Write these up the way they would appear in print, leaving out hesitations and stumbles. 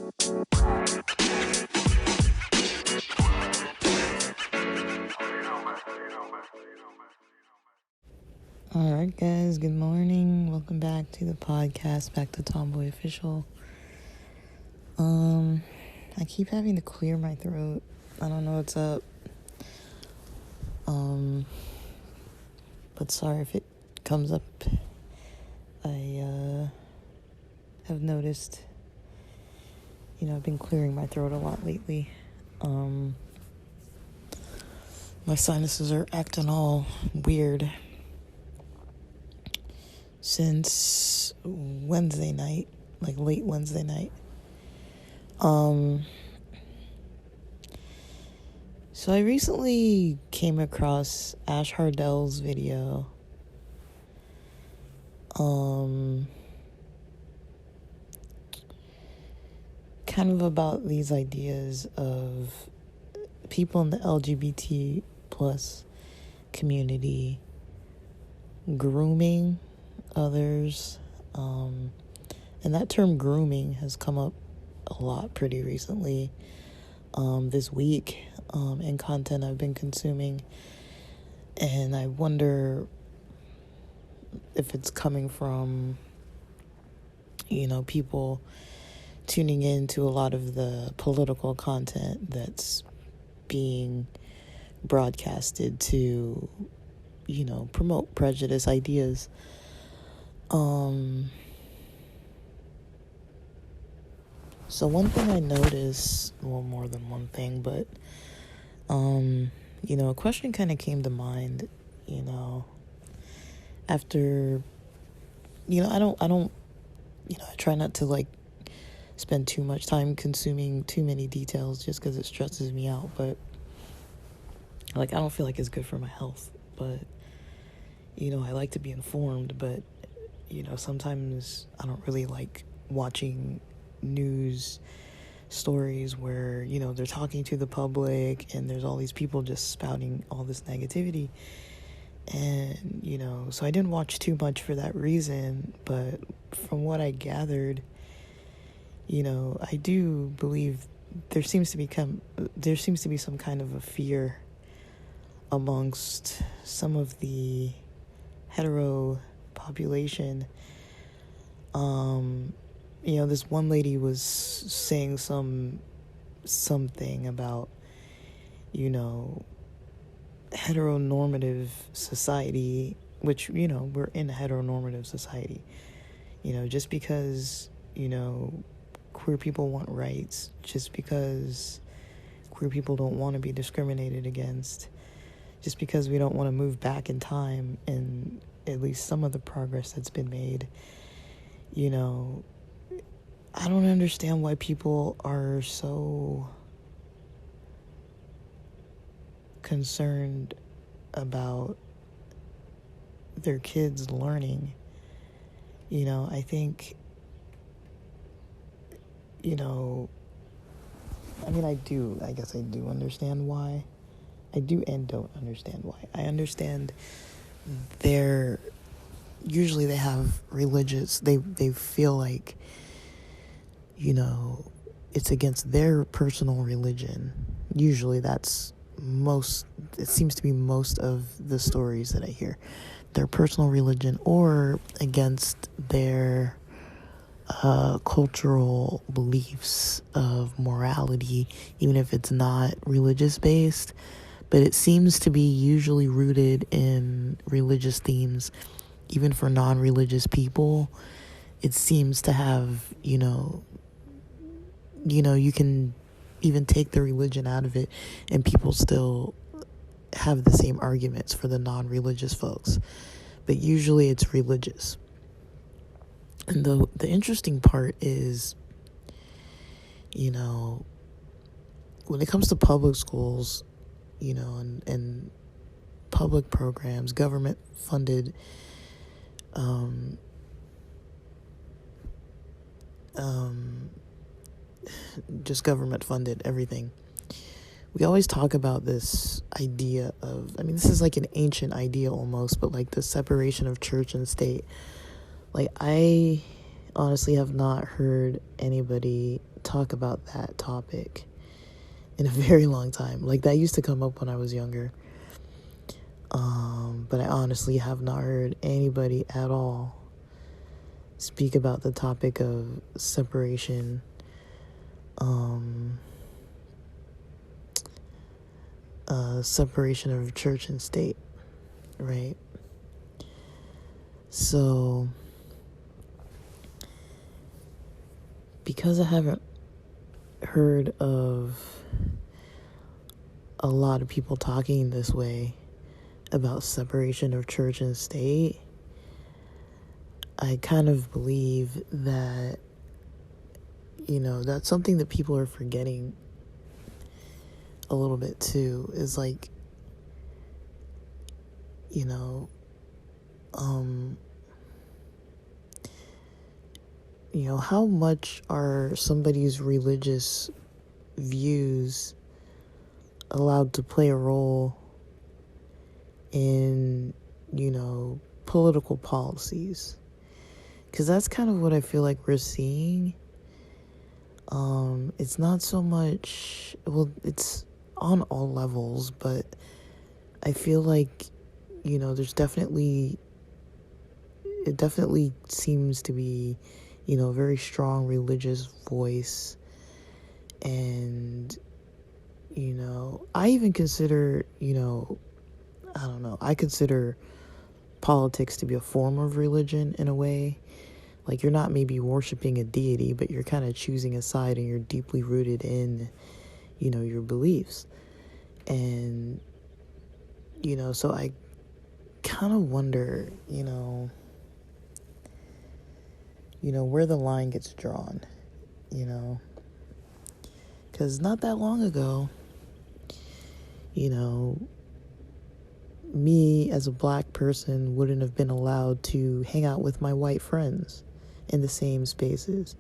Alright guys, good morning. Welcome back to the podcast, back to Tomboy Official. I keep having to clear my throat. I don't know what's up. But sorry if it comes up. I have noticed, I've been clearing my throat a lot lately. My sinuses are acting all weird since Wednesday night, like late Wednesday night. So I recently came across Ash Hardell's video. Kind of about these ideas of people in the LGBT plus community grooming others, and that term grooming has come up a lot pretty recently, this week, in content I've been consuming, and I wonder if it's coming from, people tuning into a lot of the political content that's being broadcasted to, promote prejudice ideas. So one thing I noticed, well, more than one thing, but, a question kind of came to mind, after, I try not to, spend too much time consuming too many details just because it stresses me out, but, I don't feel like it's good for my health, but, I like to be informed, but, sometimes I don't really like watching news stories where, they're talking to the public and there's all these people just spouting all this negativity. And, so I didn't watch too much for that reason, but from what I gathered, I do believe there seems to be some kind of a fear amongst some of the hetero population. This one lady was saying something about, heteronormative society, which, we're in a heteronormative society. Just because, queer people want rights, just because queer people don't want to be discriminated against, just because we don't want to move back in time and at least some of the progress that's been made, I don't understand why people are so concerned about their kids learning. I think, I guess I do understand why. I do and don't understand why. I understand usually they have religious, they feel like, it's against their personal religion. Usually it seems to be most of the stories that I hear. Their personal religion or against their cultural beliefs of morality, even if it's not religious based. But it seems to be usually rooted in religious themes, even for non-religious people. It seems to have, you can even take the religion out of it and people still have the same arguments for the non-religious folks. But usually it's religious. And the interesting part is, when it comes to public schools, and public programs, government funded, just government funded everything. We always talk about this idea of, this is like an ancient idea almost, but like the separation of church and state. Like I honestly have not heard anybody talk about that topic in a very long time. Like, that used to come up when I was younger. But I honestly have not heard anybody at all speak about the topic of separation, separation of church and state, right? So, because I haven't heard of a lot of people talking this way about separation of church and state, I kind of believe that, that's something that people are forgetting a little bit too, is like, how much are somebody's religious views allowed to play a role in, political policies? Because that's kind of what I feel like we're seeing. It's not so much, it's on all levels, but I feel like, it definitely seems to be, a very strong religious voice. And, I even consider, I consider politics to be a form of religion in a way. Like, you're not maybe worshiping a deity, but you're kind of choosing a side, and you're deeply rooted in, your beliefs. And, so I kind of wonder, where the line gets drawn, because not that long ago, me as a black person wouldn't have been allowed to hang out with my white friends in the same spaces.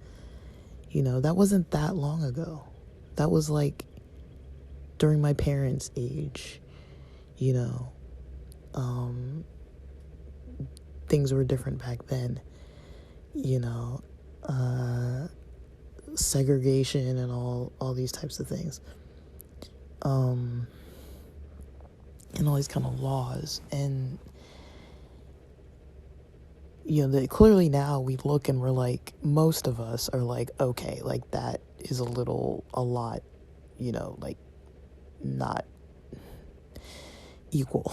That wasn't that long ago. That was like during my parents' age, things were different back then, segregation and all these types of things, and all these kind of laws. And clearly now we look and we're like, most of us are like, okay, like that is a lot, like not equal.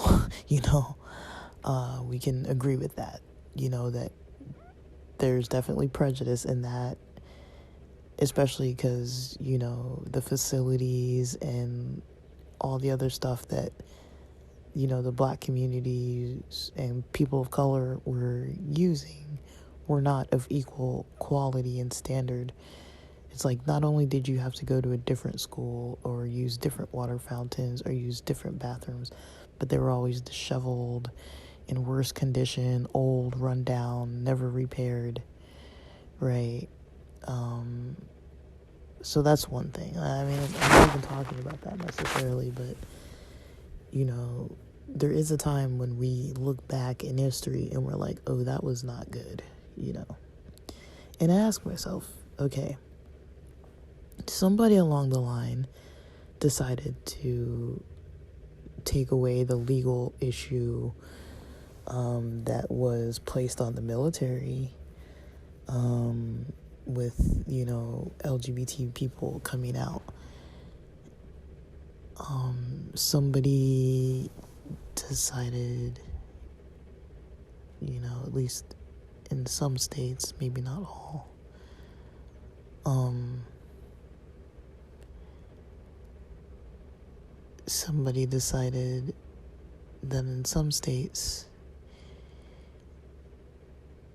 We can agree with that, that there's definitely prejudice in that, especially because, the facilities and all the other stuff that, the black communities and people of color were using were not of equal quality and standard. It's like, not only did you have to go to a different school or use different water fountains or use different bathrooms, but they were always disheveled, in worse condition, old, run down, never repaired, right? So that's one thing. I mean, I'm not even talking about that necessarily, but, there is a time when we look back in history and we're like, oh, that was not good, And I ask myself, okay, somebody along the line decided to take away the legal issue that was placed on the military, with, LGBT people coming out. Somebody decided, at least in some states, maybe not all, somebody decided that in some states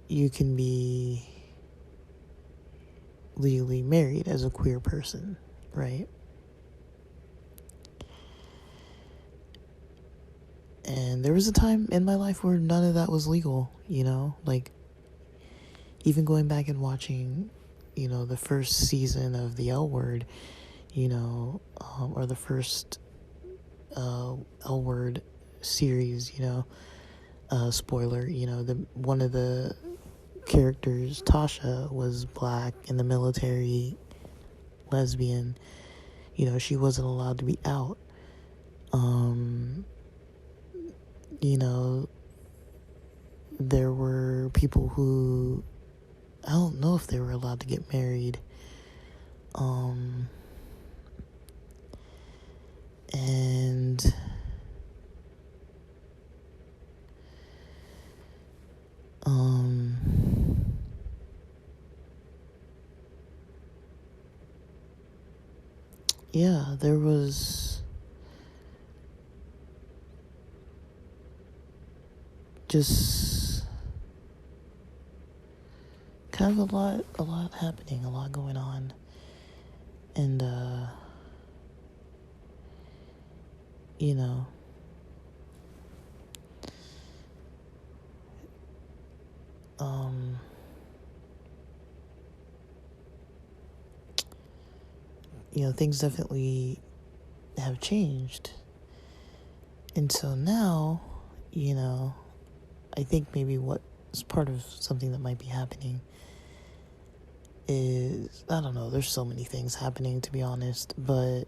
you can be legally married as a queer person, right? And there was a time in my life where none of that was legal, like, even going back and watching, the first season of the L Word, or the first L Word series, spoiler, one of the characters, Tasha was black in the military, lesbian. She wasn't allowed to be out. You know, there were people who, I don't know if they were allowed to get married. And yeah, there was just kind of a lot happening, a lot going on. And things definitely have changed. And so now, I think maybe what's part of something that might be happening is, I don't know, there's so many things happening, to be honest, but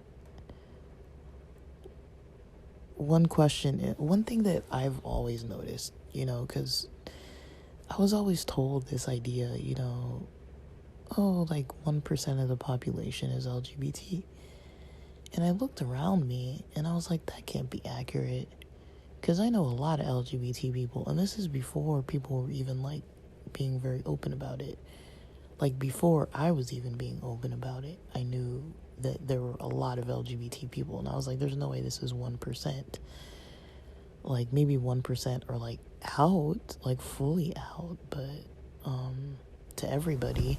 one thing that I've always noticed, because I was always told this idea, like 1% of the population is LGBT. And I looked around me and I was like, that can't be accurate. Because I know a lot of LGBT people, and this is before people were even like being very open about it. Like before I was even being open about it, I knew that there were a lot of LGBT people, and I was like, there's no way this is 1%. Like maybe 1% are like out, like fully out, but to everybody.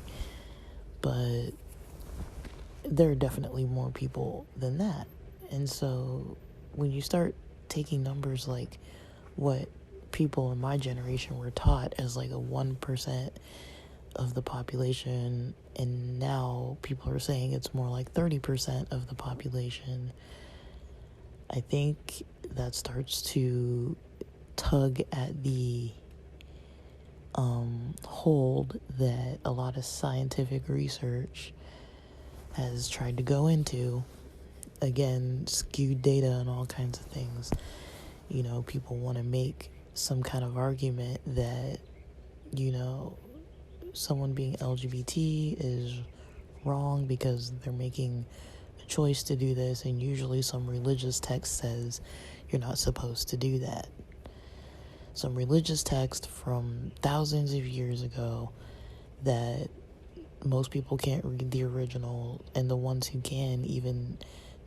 But there are definitely more people than that. And so when you start taking numbers like what people in my generation were taught as like a 1% of the population, and now people are saying it's more like 30% of the population, I think that starts to tug at the hold that a lot of scientific research has tried to go into. Again, skewed data and all kinds of things. People want to make some kind of argument that, someone being LGBT is wrong because they're making a choice to do this, and usually some religious text says you're not supposed to do that. Some religious text from thousands of years ago that most people can't read the original, and the ones who can even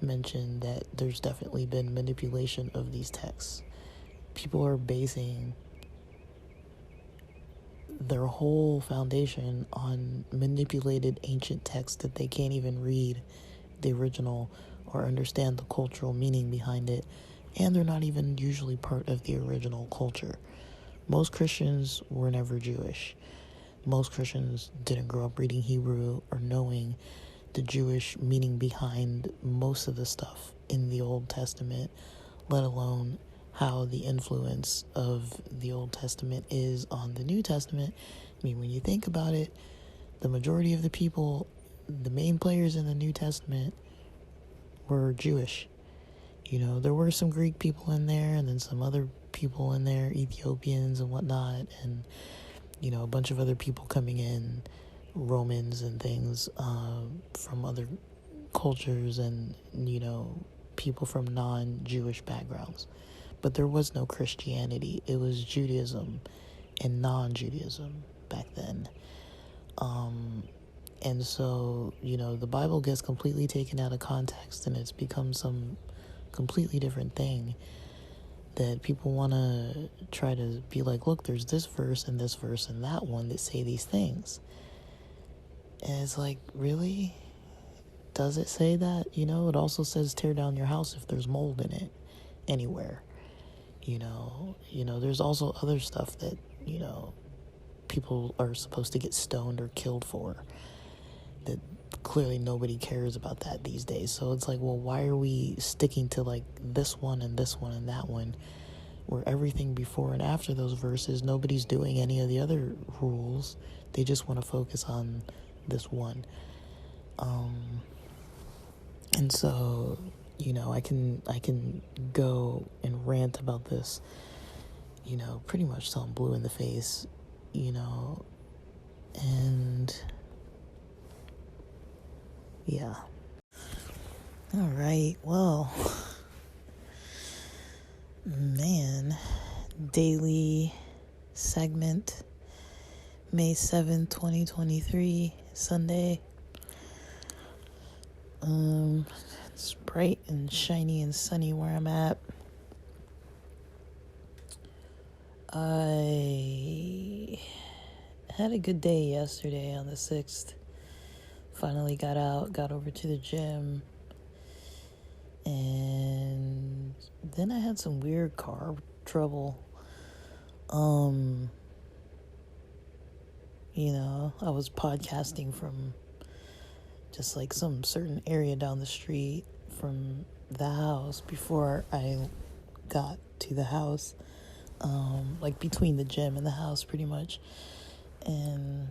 mention that there's definitely been manipulation of these texts. People are basing their whole foundation on manipulated ancient texts that they can't even read the original or understand the cultural meaning behind it, and they're not even usually part of the original culture. Most Christians were never Jewish. Most Christians didn't grow up reading Hebrew or knowing the Jewish meaning behind most of the stuff in the Old Testament, let alone how the influence of the Old Testament is on the New Testament. I mean, when you think about it, the majority of the people, the main players in the New Testament, were Jewish. There were some Greek people in there, and then some other people in there, Ethiopians and whatnot, and a bunch of other people coming in, Romans and things, from other cultures, and people from non-Jewish backgrounds. But there was no Christianity. It was Judaism and non-Judaism back then. And so, the Bible gets completely taken out of context, and it's become some completely different thing that people want to try to be like, look, there's this verse and that one that say these things. And it's like, really? Does it say that? It also says tear down your house if there's mold in it anywhere. There's also other stuff that, people are supposed to get stoned or killed for, that clearly nobody cares about that these days. So it's like, well, why are we sticking to like this one and that one where everything before and after those verses, nobody's doing any of the other rules. They just want to focus on this one. And so, I can go and rant about this, pretty much till I'm blue in the face, and yeah. All right, well, man, daily segment, May 7th, 2023, Sunday. It's bright and shiny and sunny where I'm at. I had a good day yesterday on the 6th. Finally got over to the gym. And then I had some weird car trouble. I was podcasting from just like some certain area down the street from the house before I got to the house, like between the gym and the house pretty much. And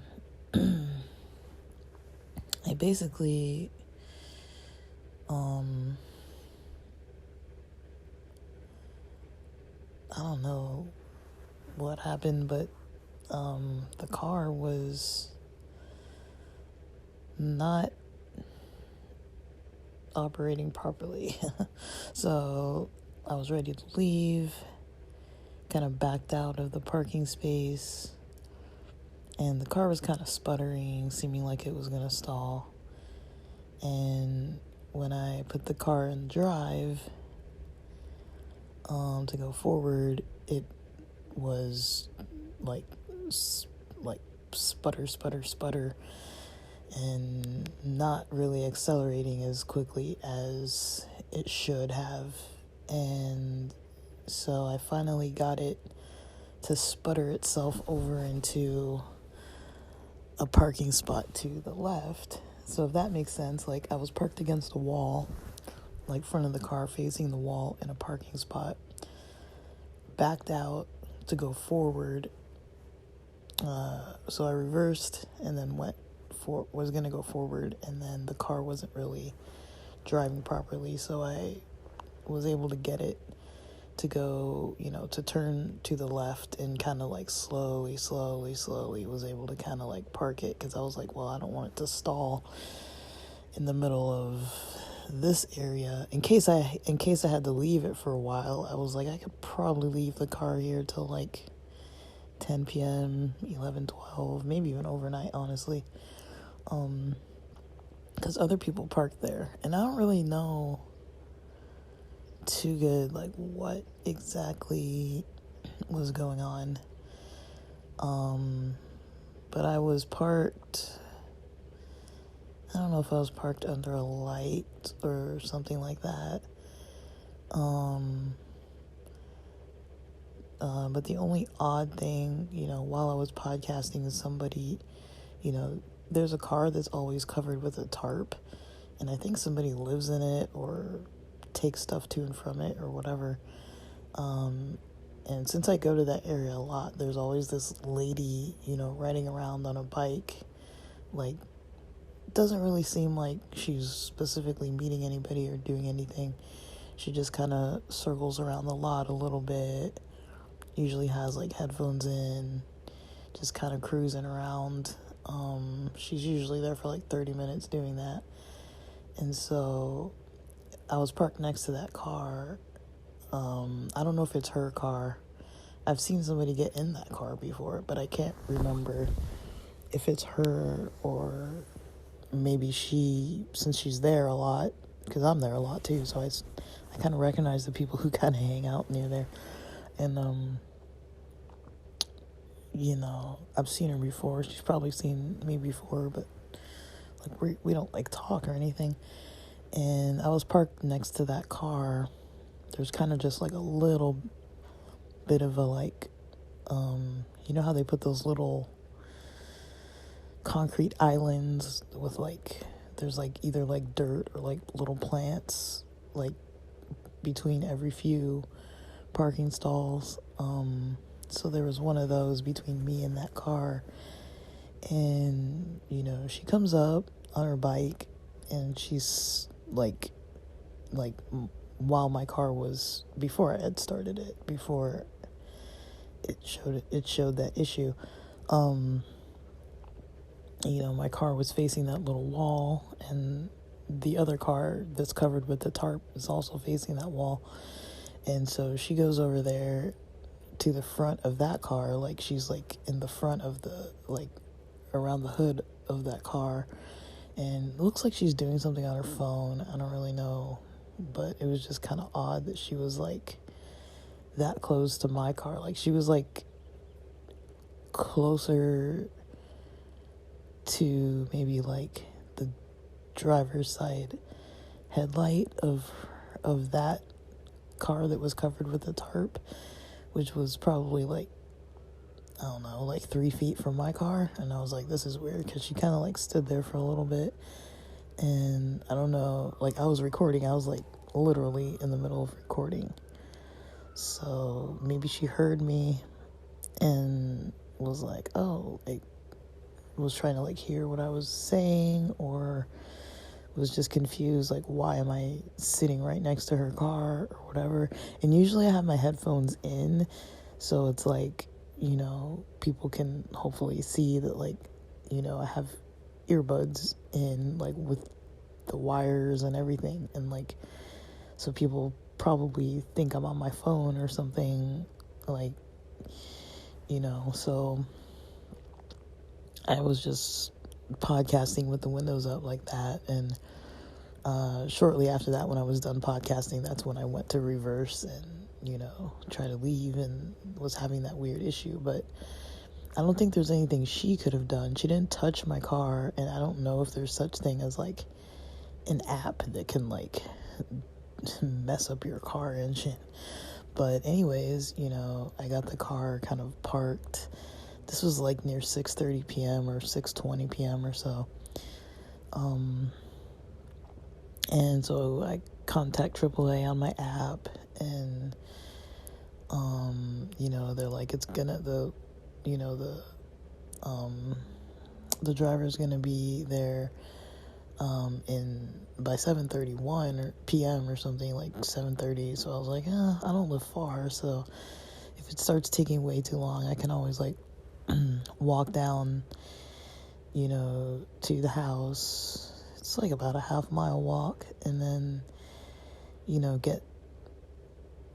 I basically, I don't know what happened, but the car was not operating properly. So I was ready to leave, kind of backed out of the parking space, and the car was kind of sputtering, seeming like it was going to stall. And when I put the car in drive to go forward, it was like sputter, and not really accelerating as quickly as it should have. And so I finally got it to sputter itself over into a parking spot to the left. So if that makes sense, like I was parked against a wall, like front of the car facing the wall in a parking spot, backed out to go forward. So I reversed and then was going to go forward, and then the car wasn't really driving properly, so I was able to get it to go, to turn to the left, and kind of like slowly was able to kind of like park it, because I was like, well, I don't want it to stall in the middle of this area in case I had to leave it for a while. I was like, I could probably leave the car here till like 10 p.m., 11, 12, maybe even overnight, honestly. Because other people parked there, and I don't really know too good, like, what exactly was going on. But I was parked, I don't know if I was parked under a light or something like that. But the only odd thing, while I was podcasting is somebody, there's a car that's always covered with a tarp, and I think somebody lives in it or takes stuff to and from it or whatever. And since I go to that area a lot, there's always this lady, riding around on a bike. Like, doesn't really seem like she's specifically meeting anybody or doing anything. She just kind of circles around the lot a little bit. Usually has like headphones in, just kind of cruising around. She's usually there for like 30 minutes doing that. And so I was parked next to that car. I don't know if it's her car. I've seen somebody get in that car before, but I can't remember if it's her, or maybe since she's there a lot, because I'm there a lot too, so I kind of recognize the people who kind of hang out near there. And, I've seen her before. She's probably seen me before, but like we don't like talk or anything. And I was parked next to that car. There's kind of just like a little bit of a like, you know how they put those little concrete islands with like, there's like either like dirt or like little plants like between every few parking stalls. So there was one of those between me and that car. And, she comes up on her bike, and she's like, while my car was, before I had started it, before it showed that issue, my car was facing that little wall, and the other car that's covered with the tarp is also facing that wall. And so she goes over there to the front of that car, like she's like in the front of the, like around the hood of that car, and it looks like she's doing something on her phone. I don't really know, but it was just kind of odd that she was like that close to my car. Like she was like closer to maybe like the driver's side headlight of that car that was covered with the tarp, which was probably like, I don't know, like 3 feet from my car. And I was like, this is weird, because she kind of like stood there for a little bit, and I don't know, like I was recording, I was like literally in the middle of recording, so maybe she heard me and was like, oh, like was trying to like hear what I was saying, or was just confused, like why am I sitting right next to her car or whatever. And usually I have my headphones in, so it's like, people can hopefully see that, like, I have earbuds in, like with the wires and everything, and like, so people probably think I'm on my phone or something, like, so I was just podcasting with the windows up like that. And shortly after that, when I was done podcasting, that's when I went to reverse and try to leave, and was having that weird issue. But I don't think there's anything she could have done. She didn't touch my car, and I don't know if there's such thing as like an app that can like mess up your car engine. But anyways, I got the car kind of parked. This was like near 6:30 p.m. or 6:20 p.m. or so. And so I contact AAA on my app, and they're like, it's gonna, the driver's gonna be there in by 7:31 or p.m. or something, like 7:30. So I was like, I don't live far, so if it starts taking way too long, I can always like walk down, to the house. It's like about a half-mile walk, and then, get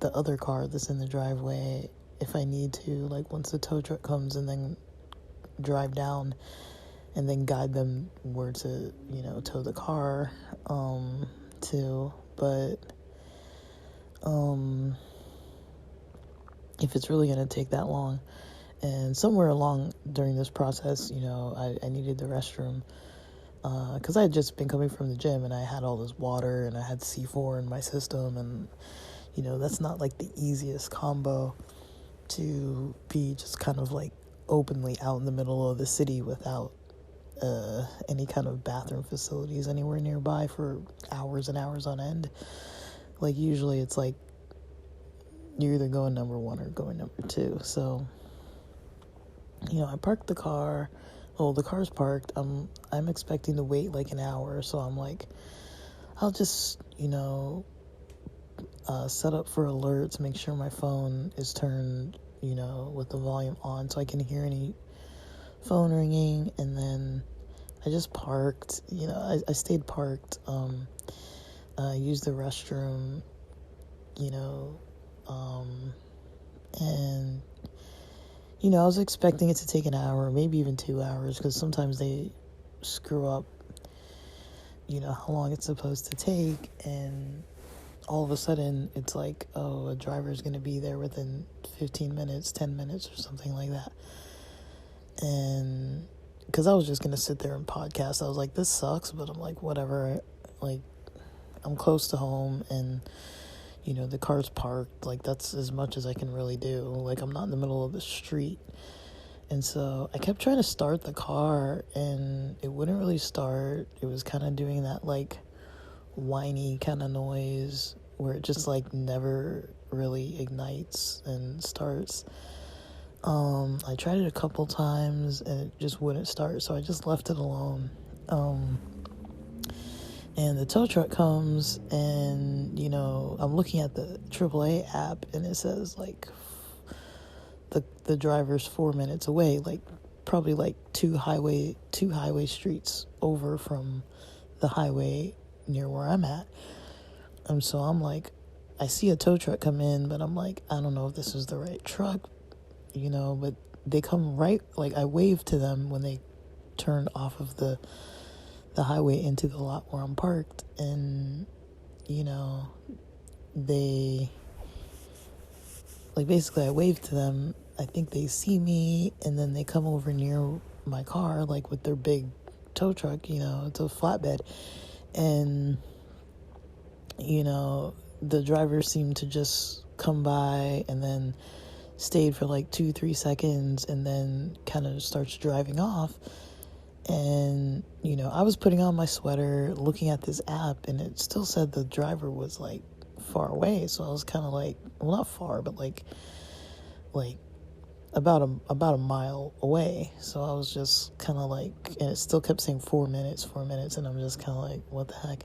the other car that's in the driveway if I need to, like once the tow truck comes, and then drive down and then guide them where to, tow the car to. But if it's really going to take that long, and somewhere along during this process, I needed the restroom, because I had just been coming from the gym, and I had all this water, and I had C4 in my system, and that's not like the easiest combo to be just kind of like openly out in the middle of the city without any kind of bathroom facilities anywhere nearby for hours and hours on end. Like usually it's like you're either going number one or going number two. So I parked the car. Well, the car's parked. I'm expecting to wait like an hour, so I'm like, I'll just set up for alerts, make sure my phone is turned with the volume on so I can hear any phone ringing. And then I just parked, I stayed parked, used the restroom, and I was expecting it to take an hour, maybe even 2 hours, because sometimes they screw up how long it's supposed to take, and all of a sudden it's like, oh, a driver's going to be there within 15 minutes, 10 minutes or something like that. And because I was just going to sit there and podcast, I was like, this sucks, but I'm like, whatever. Like, I'm close to home, and the car's parked. Like, that's as much as I can really do. Like, I'm not in the middle of the street. And so I kept trying to start the car, and it wouldn't really start. It was kind of doing that like whiny kind of noise where it just like never really ignites and starts. I tried it a couple times and it just wouldn't start, so I just left it alone. And the tow truck comes, and I'm looking at the AAA app, and it says like the driver's 4 minutes away, like probably like two highway streets over from the highway near where I'm at. And so I'm like, I see a tow truck come in, but I'm like, I don't know if this is the right truck, but they come right, like I waved to them when they turned off of the highway into the lot where I'm parked, and they, like, basically I waved to them. I think they see me, and then they come over near my car, like with their big tow truck, it's a flatbed, and the driver seemed to just come by and then stayed for like 2-3 seconds and then kind of starts driving off. And I was putting on my sweater, looking at this app, and it still said the driver was like far away. So I was kind of like, well, not far, but like about a mile away. So I was just kind of like, and it still kept saying 4 minutes, and I'm just kind of like, what the heck?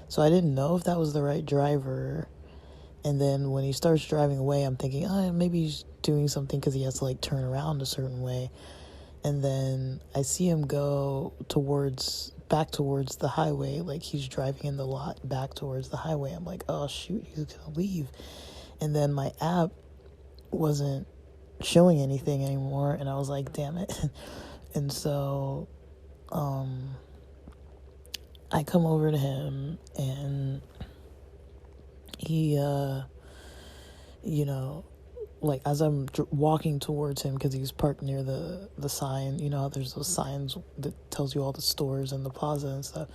So I didn't know if that was the right driver. And then when he starts driving away, I'm thinking, maybe he's doing something because he has to like turn around a certain way. And then I see him go back towards the highway, like he's driving in the lot back towards the highway. I'm like, oh shoot, he's gonna leave. And then my app wasn't showing anything anymore, and I was like, damn it. And so I come over to him, and he like as I'm walking towards him, because he's parked near the sign, there's those signs that tells you all the stores and the plaza and stuff.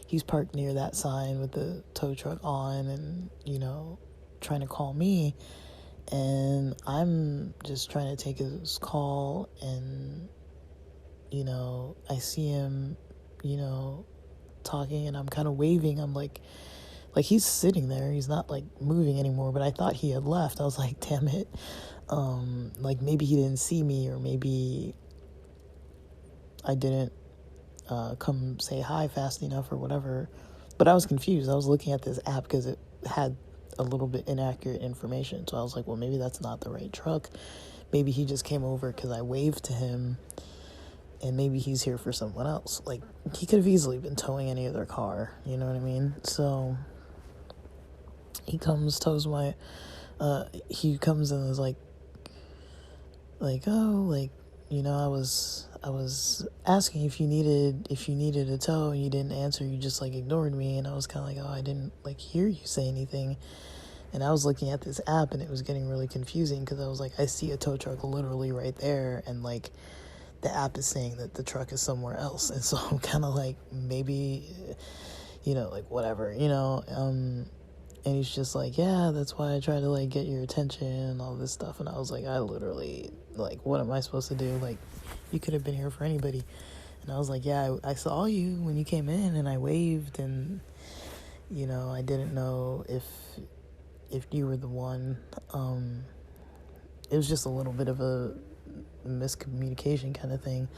He's parked near that sign with the tow truck on, and trying to call me, and I'm just trying to take his call, and I see him talking, and I'm kind of waving. I'm like he's sitting there, he's not like moving anymore, but I thought he had left. I was like, damn it, like maybe he didn't see me, or maybe I didn't come say hi fast enough or whatever. But I was confused. I was looking at this app because it had a little bit inaccurate information, so I was like, well, maybe that's not the right truck. Maybe he just came over because I waved to him, and maybe he's here for someone else. Like, he could have easily been towing any other car, you know what I mean? So he comes, tows my, he comes and is like, oh, like, I was asking if you needed a tow, and you didn't answer, you just like ignored me. And I was kind of like, oh, I didn't like hear you say anything. And I was looking at this app, and it was getting really confusing, because I was like, I see a tow truck literally right there, and like the app is saying that the truck is somewhere else. And so I'm kind of like, maybe, like whatever, and he's just like, yeah, that's why I try to like get your attention and all this stuff. And I was like, I literally, like, what am I supposed to do? Like, you could have been here for anybody. And I was like, yeah, I saw you when you came in, and I waved, and I didn't know if you were the one. It was just a little bit of a miscommunication kind of thing,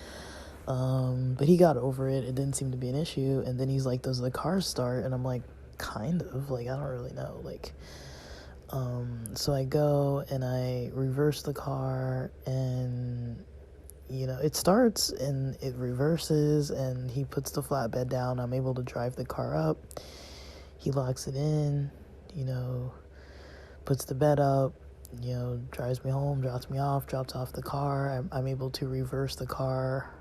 but he got over it. It didn't seem to be an issue. And then he's like, does the car start? And I'm like, kind of, like, I don't really know, like, so I go and I reverse the car, and it starts and it reverses, and he puts the flatbed down. I'm able to drive the car up. He locks it in, puts the bed up, drives me home, drops off the car. I'm able to reverse the car.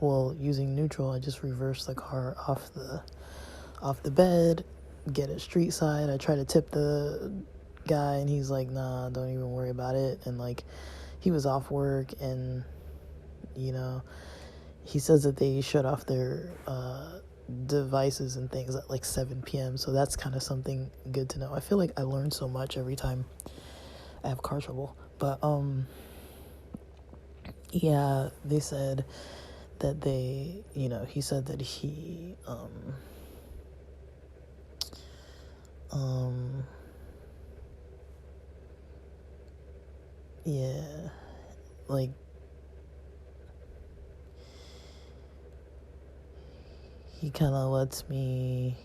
Well, using neutral, I just reverse the car off the bed, get it street side. I try to tip the guy, and he's like, nah, don't even worry about it. And like, he was off work, and he says that they shut off their devices and things at like 7 p.m. So that's kind of something good to know. I feel like I learn so much every time I have car trouble. But yeah, they said that they, he said that he yeah, like, he kind of lets me,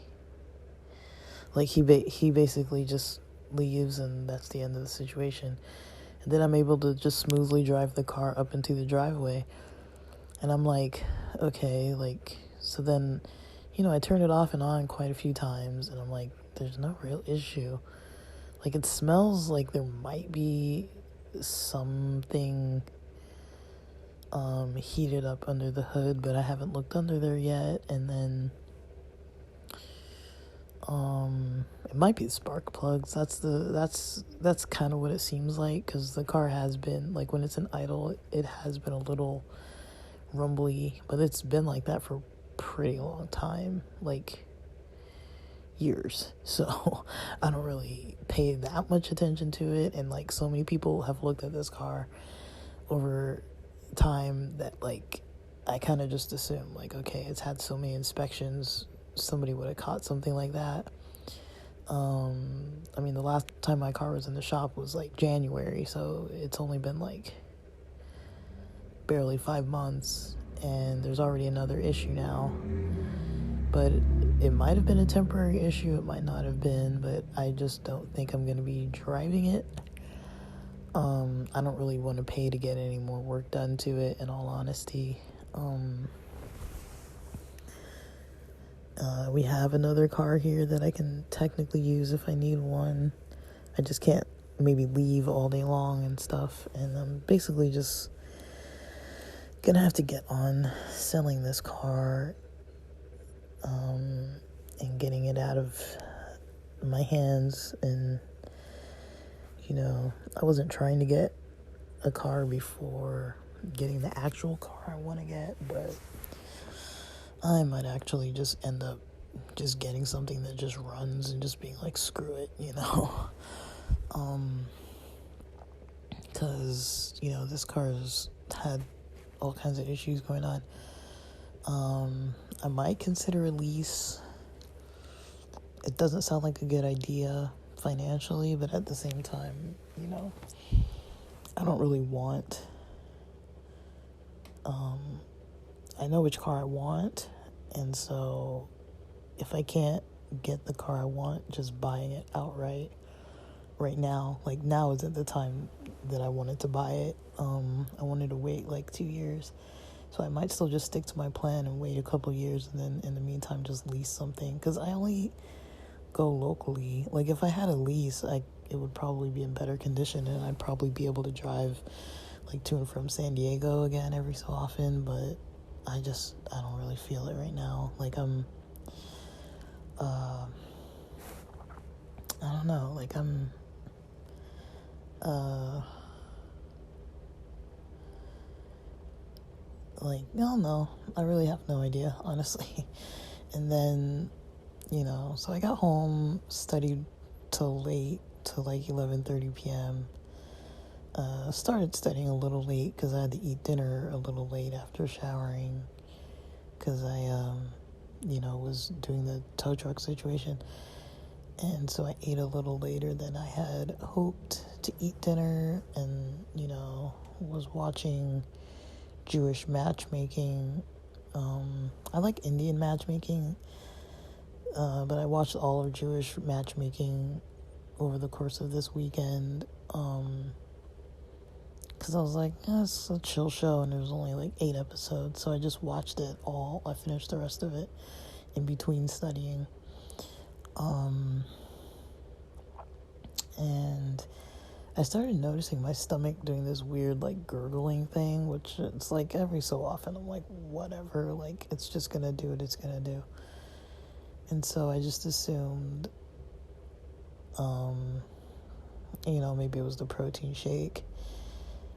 like, he basically just leaves, and that's the end of the situation. And then I'm able to just smoothly drive the car up into the driveway. And I'm like, okay, like, so then, I turn it off and on quite a few times, and I'm like, there's no real issue. Like, it smells like there might be something heated up under the hood, but I haven't looked under there yet. And then it might be the spark plugs. That's kind of what it seems like, because the car has been, like, when it's in idle, it has been a little rumbly, but it's been like that for a pretty long time, like years. So I don't really pay that much attention to it, and like, so many people have looked at this car over time that, like, I kind of just assume, like, okay, it's had so many inspections, somebody would have caught something like that. I mean, the last time my car was in the shop was like January, so it's only been like barely 5 months, and there's already another issue now. But it might have been a temporary issue, it might not have been, but I just don't think I'm going to be driving it. I don't really want to pay to get any more work done to it, in all honesty. We have another car here that I can technically use if I need one. I just can't maybe leave all day long and stuff, and I'm basically just gonna have to get on selling this car, and getting it out of my hands. And I wasn't trying to get a car before getting the actual car I want to get, but I might actually just end up just getting something that just runs and just being like, screw it, because this car's had all kinds of issues going on. I might consider a lease. It doesn't sound like a good idea financially, but at the same time, I don't really want, I know which car I want, and so if I can't get the car I want, just buying it outright right now, like, now isn't the time that I wanted to buy it. I wanted to wait like 2 years, so I might still just stick to my plan and wait a couple years, and then in the meantime just lease something, because I only go locally. Like, if I had a lease, it would probably be in better condition, and I'd probably be able to drive like to and from San Diego again every so often, but I don't really feel it right now. Like, I don't know, like, like, no, I really have no idea, honestly. And then, so I got home, studied till like 11:30 p.m. Started studying a little late because I had to eat dinner a little late after showering, because I, was doing the tow truck situation. And so I ate a little later than I had hoped to eat dinner, and, was watching Jewish matchmaking. I like Indian matchmaking, but I watched all of Jewish matchmaking over the course of this weekend, because I was like, it's a chill show, and there was only like 8 episodes, so I just watched it all. I finished the rest of it in between studying. And I started noticing my stomach doing this weird, like, gurgling thing, which it's like every so often I'm like, whatever, like, it's just gonna do what it's gonna do. And so I just assumed, maybe it was the protein shake,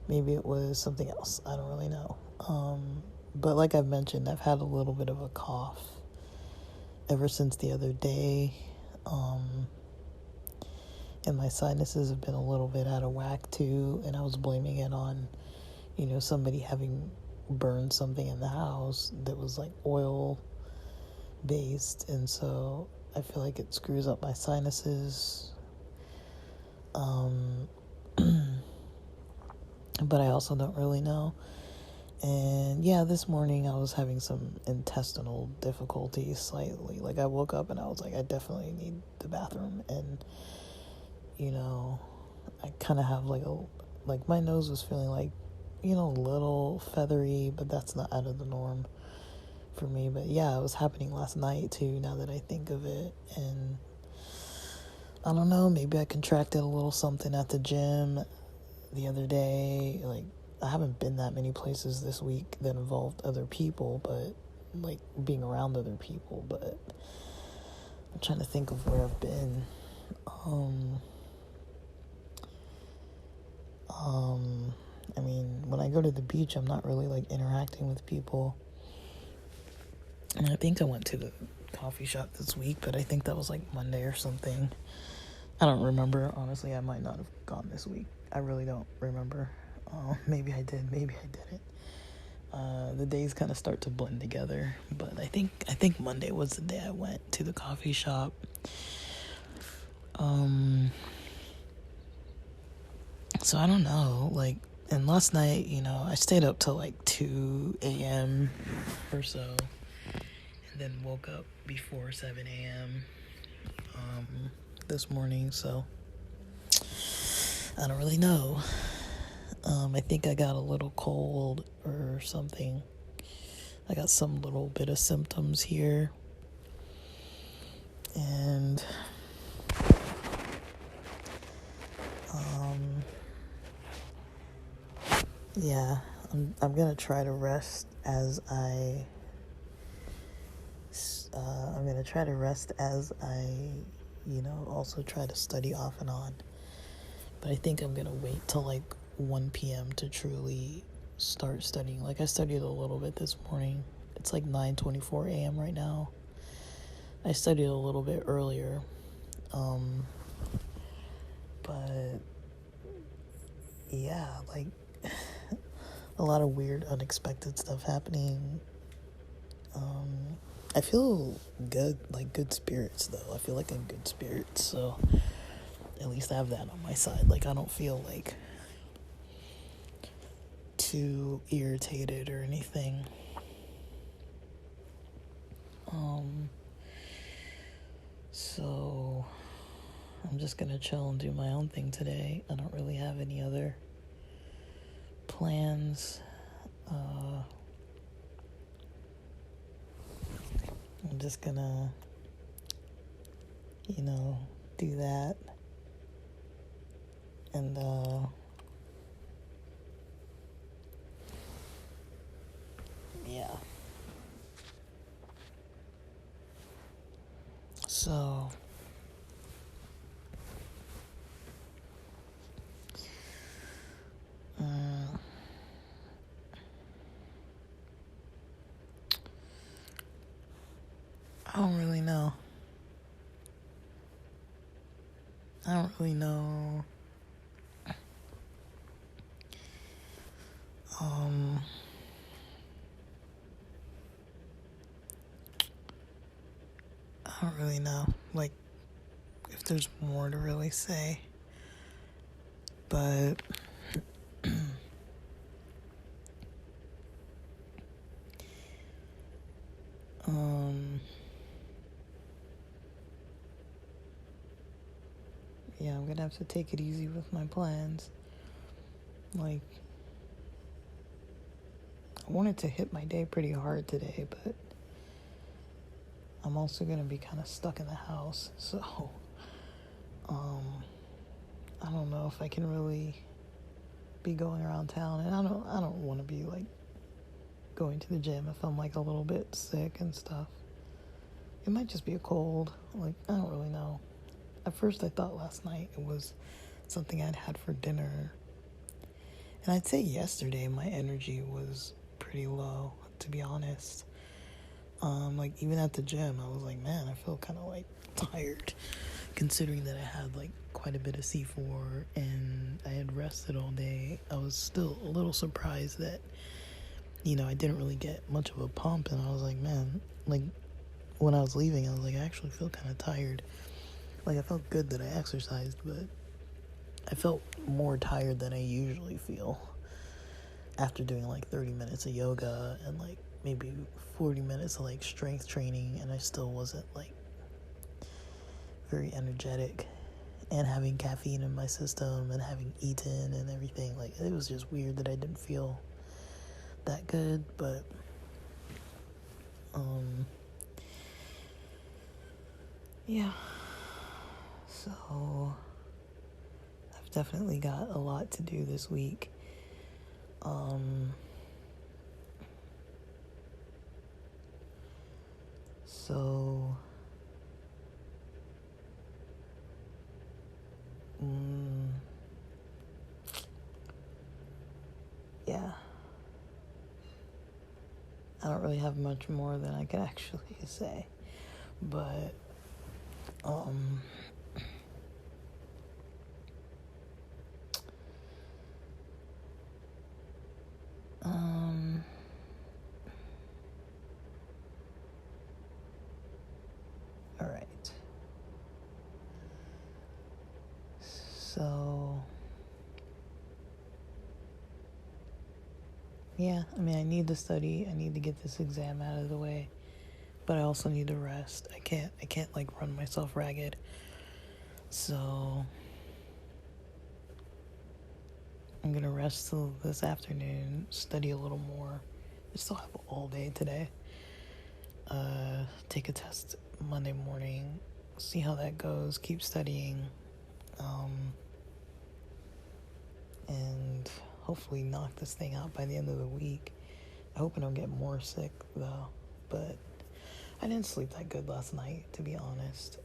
maybe it was something else, I don't really know. But like I've mentioned, I've had a little bit of a cough ever since the other day, and my sinuses have been a little bit out of whack too, and I was blaming it on, somebody having burned something in the house that was like oil based, and so I feel like it screws up my sinuses. but I also don't really know. And yeah, this morning I was having some intestinal difficulties slightly. Like, I woke up and I was like, I definitely need the bathroom. And, I kind of have like my nose was feeling like, a little feathery, but that's not out of the norm for me. But yeah, it was happening last night too, now that I think of it. And I don't know, maybe I contracted a little something at the gym the other day. Like, I haven't been that many places this week that involved other people, but like being around other people. But I'm trying to think of where I've been. I mean, when I go to the beach, I'm not really like interacting with people. And I think I went to the coffee shop this week, but I think that was like Monday or something. I don't remember. Honestly, I might not have gone this week. I really don't remember. Maybe I did, maybe I didn't. The days kind of start to blend together, but I think Monday was the day I went to the coffee shop. So I don't know, like, and last night, I stayed up till like 2 a.m. or so, and then woke up before 7 a.m. This morning, so I don't really know. I think I got a little cold or something. I got some little bit of symptoms here. And yeah, I'm gonna try to rest as I also try to study off and on. But I think I'm gonna wait till like 1 p.m. to truly start studying. Like, I studied a little bit this morning. It's like 9:24 a.m. right now. I studied a little bit earlier. But yeah, like a lot of weird, unexpected stuff happening. I feel good, like good spirits though. I feel like in good spirits, so at least I have that on my side. Like, I don't feel like too irritated or anything. So I'm just gonna chill and do my own thing today. I don't really have any other plans. I'm just gonna, do that. And, yeah. So, I don't really know. I don't really know. I don't really know, like, if there's more to really say. But yeah, I'm gonna have to take it easy with my plans. Like, I wanted to hit my day pretty hard today, but I'm also gonna be kind of stuck in the house, so I don't know if I can really be going around town, and I don't want to be like going to the gym if I'm like a little bit sick and stuff. It might just be a cold. Like, I don't really know. At first I thought last night it was something I'd had for dinner. And I'd say yesterday my energy was pretty low, to be honest. Like, even at the gym, I was like, man, I feel kind of like tired, considering that I had like quite a bit of C4 and I had rested all day. I was still a little surprised that, I didn't really get much of a pump, and I was like, man, like, when I was leaving, I was like, I actually feel kind of tired. Like, I felt good that I exercised, but I felt more tired than I usually feel. after doing like 30 minutes of yoga and like maybe 40 minutes of like strength training, and I still wasn't like very energetic, and having caffeine in my system and having eaten and everything. Like, it was just weird that I didn't feel that good. But yeah, so I've definitely got a lot to do this week. So yeah, I don't really have much more than I can actually say, but all right. So yeah, I mean, I need to study. I need to get this exam out of the way, but I also need to rest. I can't like run myself ragged. So I'm gonna rest till this afternoon, study a little more. I still have all day today. Take a test Monday morning, see how that goes, keep studying, and hopefully knock this thing out by the end of the week. I hope I don't get more sick though, but I didn't sleep that good last night, to be honest,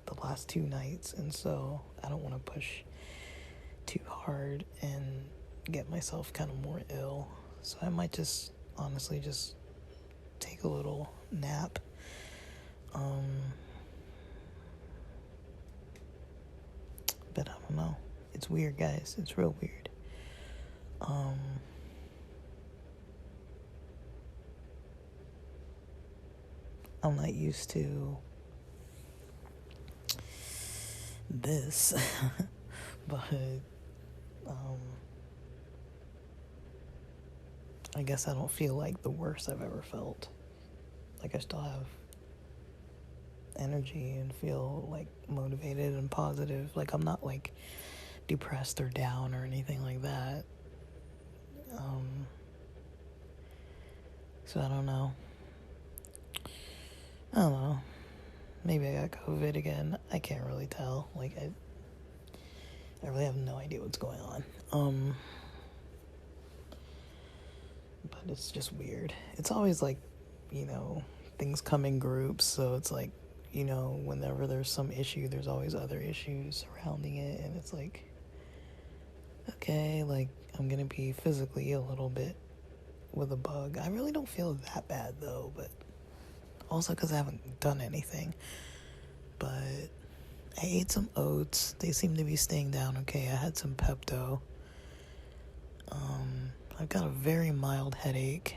the last 2 nights, and so I don't want to push too hard and get myself kind of more ill. So I might just honestly just take a little nap. But I don't know. It's weird, guys. It's real weird. I'm not used to this, but I guess I don't feel like the worst I've ever felt. Like, I still have energy and feel like motivated and positive. Like, I'm not like depressed or down or anything like that. So I don't know. Maybe I got COVID again. I can't really tell. Like, I really have no idea what's going on. But it's just weird. It's always like, things come in groups, so it's like, whenever there's some issue, there's always other issues surrounding it, and it's like, okay, like, I'm gonna be physically a little bit with a bug. I really don't feel that bad though, but also because I haven't done anything. But I ate some oats. They seem to be staying down okay. I had some Pepto. I've got a very mild headache,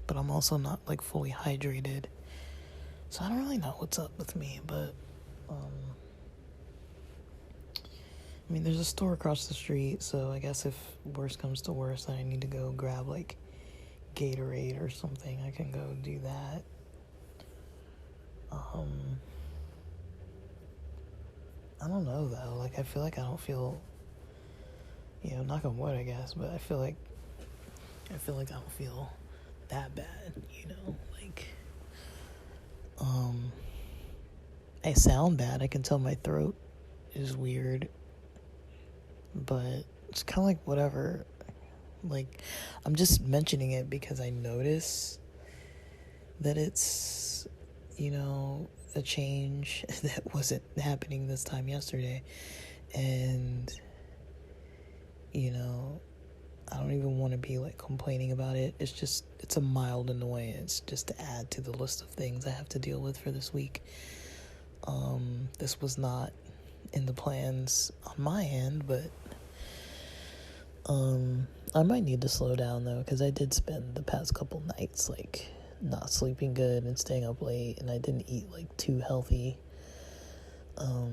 but I'm also not like fully hydrated. So I don't really know what's up with me, but I mean, there's a store across the street, so I guess if worse comes to worse and I need to go grab like Gatorade or something, I can go do that. I don't know though, like, I feel like I don't feel, knock on wood, I guess, but I feel like I don't feel that bad, like, I sound bad. I can tell my throat is weird, but it's kind of like whatever. Like, I'm just mentioning it because I notice that it's, a change that wasn't happening this time yesterday. And, I don't even want to be like complaining about it. It's a mild annoyance just to add to the list of things I have to deal with for this week. This was not in the plans on my end, but I might need to slow down though, because I did spend the past couple nights like not sleeping good and staying up late, and I didn't eat like too healthy. I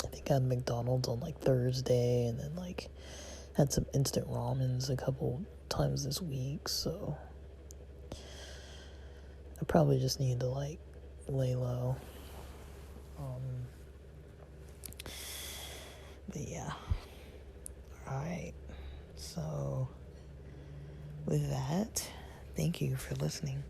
think I had McDonald's on like Thursday, and then like Had some instant ramens a couple times this week, so I probably just need to like lay low. But yeah. Alright. So with that, thank you for listening.